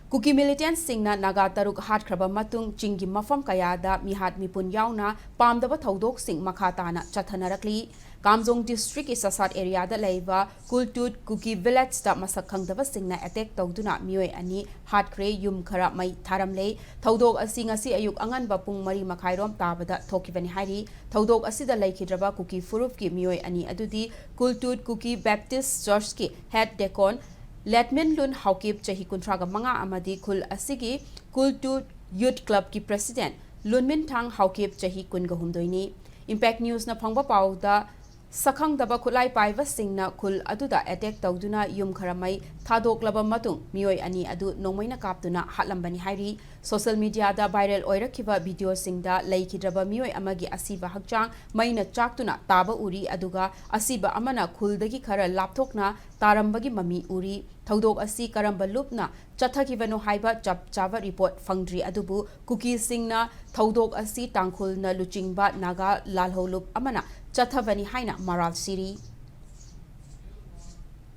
Kuki militant singna naga taruk hatkraba matung chingi mafam kayada mihat mipun yauna pamdaba thaudok sing makhatana chathanarakli Kamjong district is Sasat area da leiba Kultuh Kuki village da masak khangdaba singna attack tawduna mioi ani hatkre yum khara mai tharamle thaudok asi ngasi ayuk angan ba pung mari makhairom tabada thokibani hairi thaudok asida laikhidraba Kuki furup ki mioi ani adudi Kultuh Kuki Baptist Church ki head deacon Letmin Lun Haukip Chahi Kuntraga Manga Amadi Kul Asigi Kultuh Youth Club ki President Lunmin Thang Haukip Chahi Kungahumdoini Impact News na phangba pauda Sakhang daba khulai paiva singna khul aduda attack tawduna yum kharamai thadok laba matung mioi ani adu nongmaina kaptuna hatlambani hairi social media da viral oirakhiba video singda laikhidraba mioi amagi asiba hakchang maina chaktuna taba uri aduga asiba amana khuldagi khara lapthokna tarambagi mami uri thaudok asi karamba lupna chathakibano haiba chap chava report fangdri adubu Kuki singna thaudok asi tangkhulna luchingba naga lalholup amana Chathavani haina maral siri